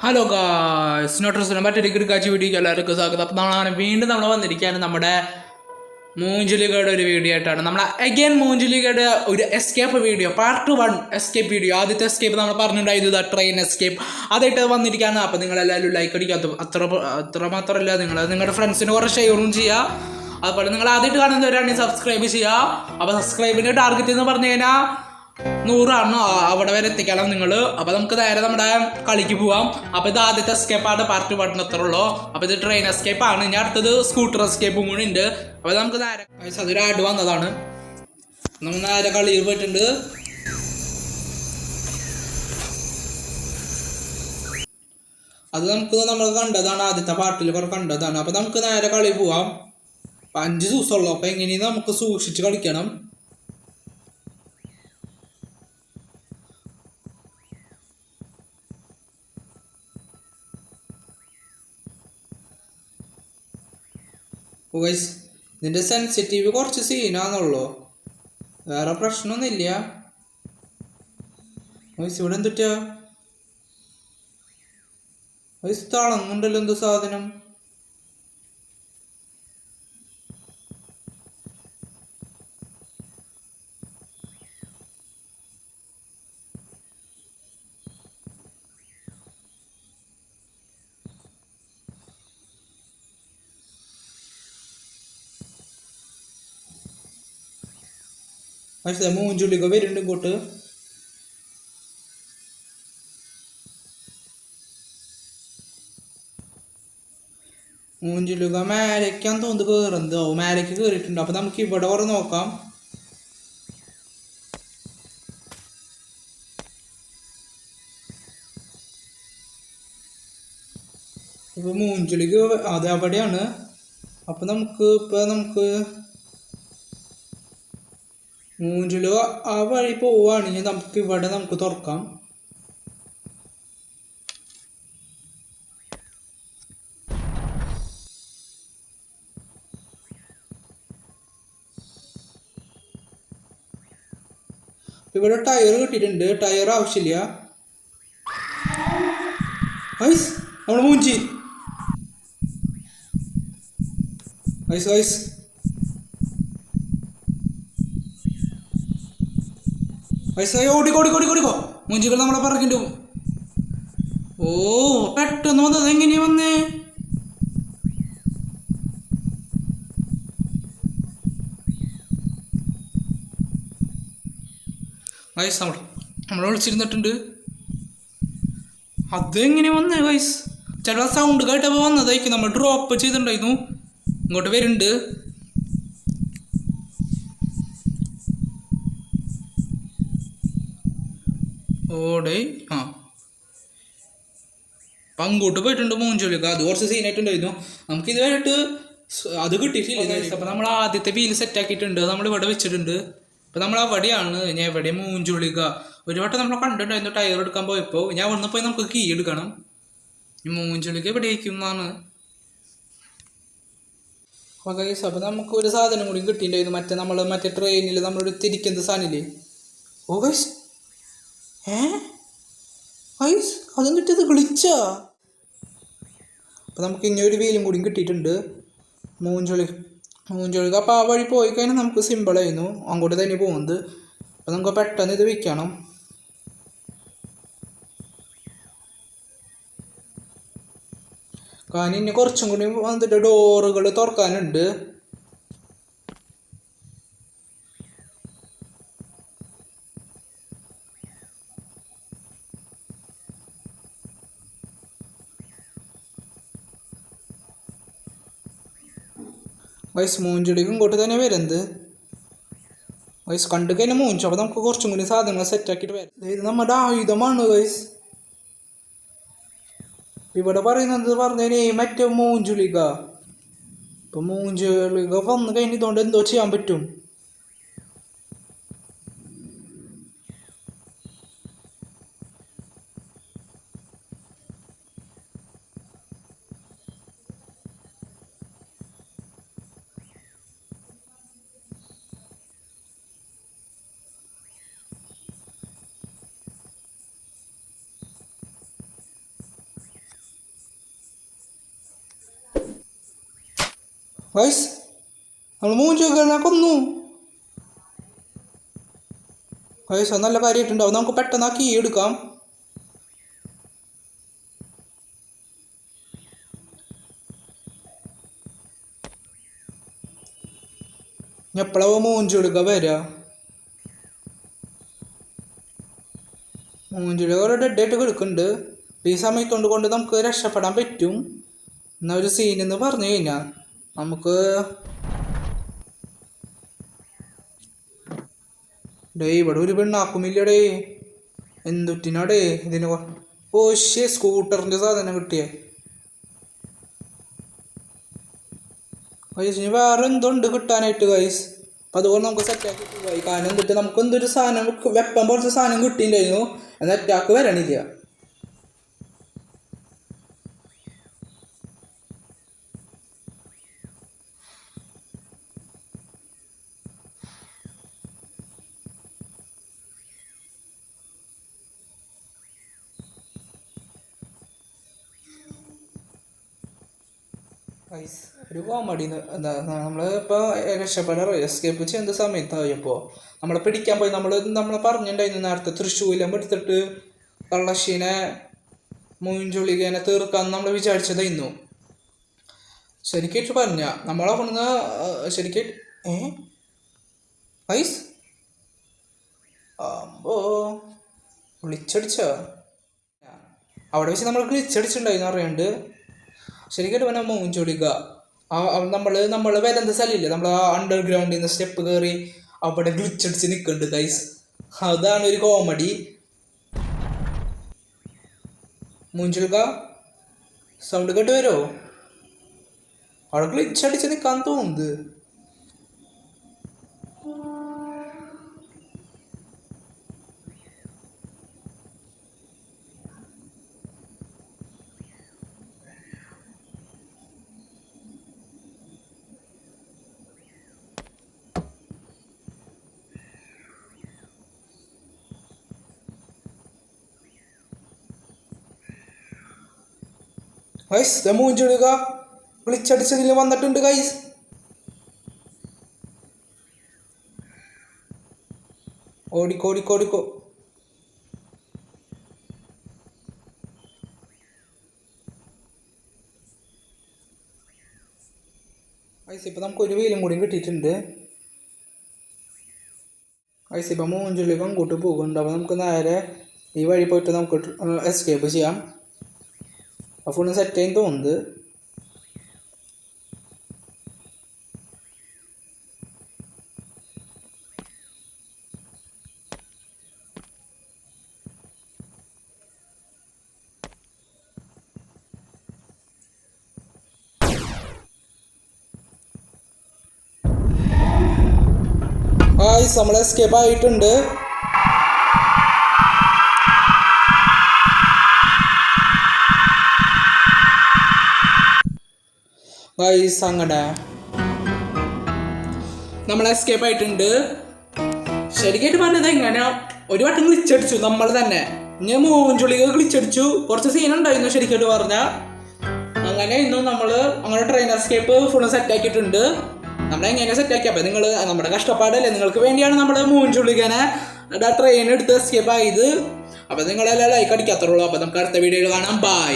Hello guys നോട്ടർസിനെ മറ്റൊരു കിടക്കാച്ച വീഡിയോക്ക് എല്ലാവർക്കും സ്വാഗതം. അപ്പോൾ നമ്മളങ്ങനെ വീണ്ടും നമ്മൾ വന്നിരിക്കുകയാണ് നമ്മുടെ മൂഞ്ചുലികയുടെ ഒരു വീഡിയോ ആയിട്ടാണ്. നമ്മൾ അഗൈൻ മൂഞ്ചുലികയുടെ ഒരു escape video part 1 escape video. ആദ്യത്തെ എസ്കേപ്പ് നമ്മൾ പറഞ്ഞിട്ടുണ്ടായിരുന്നു ട്രെയിൻ എസ്കേപ്പ്, അതായിട്ട് വന്നിരിക്കുകയാണ്. അപ്പോൾ നിങ്ങളെല്ലാവരും ലൈക്ക് അടിക്കാത്ത അത്ര മാത്രമല്ല, നിങ്ങളുടെ ഫ്രണ്ട്സിന് കുറേ ഷെയറും ചെയ്യുക. അതുപോലെ നിങ്ങൾ ആദ്യമായിട്ട് കാണുന്നവരാണെങ്കിൽ സബ്സ്ക്രൈബ് ചെയ്യുക. അപ്പോൾ സബ്സ്ക്രൈബിൻ്റെ ടാർഗറ്റ് എന്ന് പറഞ്ഞു കഴിഞ്ഞാൽ 100 അവിടെ വരെ എത്തിക്കണം നിങ്ങൾ. അപ്പോൾ നമുക്ക് നേരെ നമ്മുടെ കളിക്ക് പോവാം. അപ്പോൾ ഇത് ആദ്യത്തെ എസ്കേപ്പാണ്, പാർട്ട് 1 അത്ര ഉള്ളൂ. അപ്പോൾ ഇത് ട്രെയിൻ എസ്കേപ്പാണ്. ഇനി അടുത്തത് സ്കൂട്ടർ എസ്കേപ്പും കൂടി ഉണ്ട്. അപ്പോൾ നമുക്ക് നേരെ അതൊരു ആഡ് വന്നതാണ്. നമ്മൾ നേരെ കളിയിൽ പോയിട്ടുണ്ട്. അത് നമ്മൾ കണ്ടതാണ്, ആദ്യത്തെ പാർട്ടിൽ കുറെ കണ്ടതാണ്. അപ്പോൾ നമുക്ക് നേരെ കളി പോവാം. 5 ദിവസമുള്ളൂ. അപ്പോൾ എങ്ങനെയും നമുക്ക് സൂക്ഷിച്ച് കളിക്കണം. ഗൈസ് ഇതിൻ്റെ സെൻസിറ്റീവ് കുറച്ച് സീനാന്നുള്ളൂ, വേറെ പ്രശ്നമൊന്നുമില്ല. ഗൈസ് ഇവിടെ എന്തുറ്റാ ഗൈസ്, തളങ്ങുണ്ടല്ലോ എന്ത് സാധനം. പക്ഷേ മൂഞ്ചുള്ളിക്ക് വരുന്നുണ്ട് ഇങ്ങോട്ട്. മൂഞ്ചുള്ളിക മേലേക്കാന്ന് തോന്നുന്നു കയറുന്നതോ, മേലേക്ക് കയറിയിട്ടുണ്ട്. അപ്പൊ നമുക്ക് ഇവിടെ കുറെ നോക്കാം. ഇപ്പൊ മൂഞ്ചുള്ളിക്ക് അത് അവിടെയാണ്. അപ്പൊ നമുക്ക് മൂഞ്ചുലു ആ വഴി പോവുകയാണെങ്കിൽ നമുക്ക് ഇവിടെ നമുക്ക് തുറക്കാം. ഇവിടെ ടയർ കിട്ടിയിട്ടുണ്ട്, ടയർ ആവശ്യമില്ല. ഐസ് നമ്മള് മൂഞ്ചി ഐസ് ഐസ് പൈസ ഓടിക്കോ മൂഞ്ചികൾ നമ്മളെ പറക്കിൻ്റെ. ഓ പെട്ടെന്ന് വന്നത് എങ്ങനെയാ വന്നേ? വയസ്സ് നമ്മളെ വിളിച്ചിരുന്നിട്ടുണ്ട്. അതെങ്ങനെ വന്നേ വയസ്സ്? ചില സൗണ്ട് കേട്ടപ്പോൾ വന്നതായിരിക്കും. നമ്മൾ ഡ്രോപ്പ് ചെയ്തിട്ടുണ്ടായിരുന്നു, ഇങ്ങോട്ട് വരുന്നുണ്ട്. ഓടെ അപ്പം അങ്ങോട്ട് പോയിട്ടുണ്ട് മൂഞ്ചൊലിക്ക. അത് കുറച്ച് സീനായിട്ടുണ്ടായിരുന്നു. നമുക്ക് ഇതുവരെയായിട്ട് അത് കിട്ടിയിട്ടില്ല. അപ്പം നമ്മൾ ആദ്യത്തെ വീല് സെറ്റാക്കിയിട്ടുണ്ട്, നമ്മൾ ഇവിടെ വെച്ചിട്ടുണ്ട്. അപ്പം നമ്മൾ അവിടെയാണ്. ഞാൻ എവിടെ മൂഞ്ചൊലിക്ക ഒരു വട്ടം നമ്മൾ കണ്ടിട്ടുണ്ടായിരുന്നു ടയർ എടുക്കാൻ പോയപ്പോൾ. ഞാൻ വന്ന് പോയി നമുക്ക് കീ എടുക്കണം. മൂഞ്ചൊലിക്ക എവിടെ ഇരിക്കും എന്നാണ്. അപ്പം നമുക്ക് ഒരു സാധനം കൂടി കിട്ടിയിട്ടുണ്ടായിരുന്നു. മറ്റേ ട്രെയിനിൽ നമ്മളൊരു തിരിക്കുന്ന സാധനമില്ലേ? ഓ ഗൈസ് ഐസ് അതും കിട്ടിയത് ഗ്ലിച്ചാ. അപ്പം നമുക്ക് ഇനി ഒരു വീലും കൂടി കിട്ടിയിട്ടുണ്ട് മൂഞ്ചൊലിക്ക്. അപ്പോൾ ആ വഴി പോയി കഴിഞ്ഞാൽ നമുക്ക് സിമ്പിളായിരുന്നു, അങ്ങോട്ട് തന്നെ പോകുന്നത്. അപ്പം നമുക്ക് പെട്ടെന്ന് ഇത് വിൽക്കണം. കാരണം ഇനി കുറച്ചും കൂടി വന്നിട്ട് ഡോറുകൾ തുറക്കാനുണ്ട്. വയസ്സ് മൂഞ്ചുടിക്കും ഇങ്ങോട്ട് തന്നെ വരുന്നത്. വയസ്സ് കണ്ടു കഴിഞ്ഞാൽ മൂഞ്ചു. അപ്പോൾ നമുക്ക് കുറച്ചും കൂടി സാധനങ്ങൾ സെറ്റാക്കിയിട്ട് വരാം. ഇത് നമ്മുടെ ആയുധമാണ് വയസ്സ്. ഇവിടെ പറഞ്ഞതിന് മറ്റേ മൂഞ്ചുളിക. ഇപ്പം മൂഞ്ചുളിക വന്നു കഴിഞ്ഞ് ഇതുകൊണ്ട് എന്തോ ചെയ്യാൻ പറ്റും. ഗൈസ് നമ്മൾ മൂഞ്ചുലികനെ കൊന്നു. ഗൈസ് അത് നല്ല കാര്യമായിട്ടുണ്ടാവും. നമുക്ക് പെട്ടെന്ന് ആ കീ എടുക്കാം. എപ്പോഴാവോ മൂഞ്ചുലിക വരിക? മൂഞ്ചുലിക ഒരു ഡെഡായിട്ട് കിടക്കുന്നുണ്ട്. ഈ സമയത്തുകൊണ്ട് കൊണ്ട് നമുക്ക് രക്ഷപ്പെടാൻ പറ്റും എന്നാ ഒരു സീൻ എന്ന് പറഞ്ഞു കഴിഞ്ഞാൽ നമുക്ക് ഡേ ഇവിടെ ഒരു പെണ്ണാക്കുമില്ലടേ. എന്തുറ്റിനാടേ ഇതിന് ഓശേ സ്കൂട്ടറിൻ്റെ സാധനം കിട്ടിയേ. ഗൈസ് ഇനി വേറെ എന്തുണ്ട് കിട്ടാനായിട്ട് ഗൈസ്? അപ്പം അതുകൊണ്ട് നമുക്ക് സെറ്റാക്കി പോയി. കാരണം എന്തിട്ട് നമുക്ക് എന്തൊരു സാധനം വെപ്പം പോലത്തെ സാധനം കിട്ടിയിട്ടുണ്ടായിരുന്നു. എന്നാൽ അറ്റാക്ക് വരണില്ല. ഗൈസ് ഒരു കോമഡി എന്താ നമ്മളിപ്പോൾ രക്ഷപ്പെടാൻ എസ്കേപ്പ് ചെയ്യുന്ന സമയത്തായപ്പോൾ നമ്മളെ പിടിക്കാൻ പോയി. നമ്മളെ പറഞ്ഞിട്ടുണ്ടായിരുന്നു നേരത്തെ തൃശ്ശൂലം എടുത്തിട്ട് കള്ളശ്ശീനെ മൂഞ്ചുളികനെ തീർക്കാമെന്ന് നമ്മൾ വിചാരിച്ചതായിരുന്നു. ശരിക്കായിട്ട് പറഞ്ഞ നമ്മളവിടുന്ന് ശരിക്കായിട്ട് ഗൈസ് അമ്പോ വിളിച്ചടിച്ച അവിടെ വെച്ച് നമ്മൾ വിളിച്ചടിച്ചിട്ടുണ്ടായിരുന്നു അറിയാണ്ട്. ശരിക്കും പറഞ്ഞാൽ മൂഞ്ചുളിക നമ്മൾ വരുന്ന സ്ഥലമില്ലേ, നമ്മൾ ആ അണ്ടർഗ്രൗണ്ടിൽ നിന്ന് സ്റ്റെപ്പ് കയറി അവിടെ ഗ്ലിച്ചടിച്ച് നിൽക്കുന്നുണ്ട് ഗൈസ്. അതാണ് ഒരു കോമഡി. മൂഞ്ചുളിക സൗണ്ട് കേട്ട് വരുമോ? അവിടെ ഗ്ലിച്ചടിച്ച് നിൽക്കാൻ തോന്നുന്നത്. ഗൈസ് മൂഞ്ചുളിക വിളിച്ചടിച്ചതിൽ വന്നിട്ടുണ്ട് ഗൈസ്. ഓടിക്കോ. ഗൈസ് ഇപ്പം നമുക്കൊരു വീലും കൂടി കിട്ടിയിട്ടുണ്ട്. ഗൈസ് ഇപ്പം മൂഞ്ചുളിക അങ്ങോട്ട് പോകുന്നുണ്ട്. അപ്പോൾ നമുക്ക് നേരെ ഈ വഴി പോയിട്ട് നമുക്ക് എസ്കേപ്പ് ചെയ്യാം. അപ്പോൾ ഫുള്ള് സെറ്റായി തോന്നുന്നത്. നമ്മൾ എസ്കേപ്പ് ആയിട്ടുണ്ട്. ഗൈസ് അങ്ങനെ നമ്മൾ എസ്കേപ്പ് ആയിട്ടുണ്ട്. ശരിക്കായിട്ട് പറഞ്ഞത് എങ്ങനെ ഒരു വട്ടം ഗ്ലിച്ചടിച്ചു നമ്മൾ തന്നെ. ഞാൻ മൂഞ്ചുളിക ഗ്ലിച്ചടിച്ചു. കുറച്ച് സീനുണ്ടായിരുന്നു ശരിക്കായിട്ട് പറഞ്ഞാൽ. അങ്ങനെ ഇന്നും അങ്ങനെ ട്രെയിൻ എസ്കേപ്പ് ഫുള്ള് സെറ്റാക്കിയിട്ടുണ്ട്. നമ്മളെങ്ങനെ സെറ്റാക്കി? അപ്പം നിങ്ങൾ നമ്മുടെ കഷ്ടപ്പാടല്ലേ, നിങ്ങൾക്ക് വേണ്ടിയാണ് നമ്മുടെ മൂഞ്ചുളികനെ ട്രെയിൻ എടുത്ത് എസ്കേപ്പ് ആയത്. അപ്പം നിങ്ങളെല്ലാം ലൈക്ക് അടിക്കാത്തുള്ളൂ. അപ്പം നമുക്ക് അടുത്ത വീഡിയോയിൽ കാണാം. ബൈ.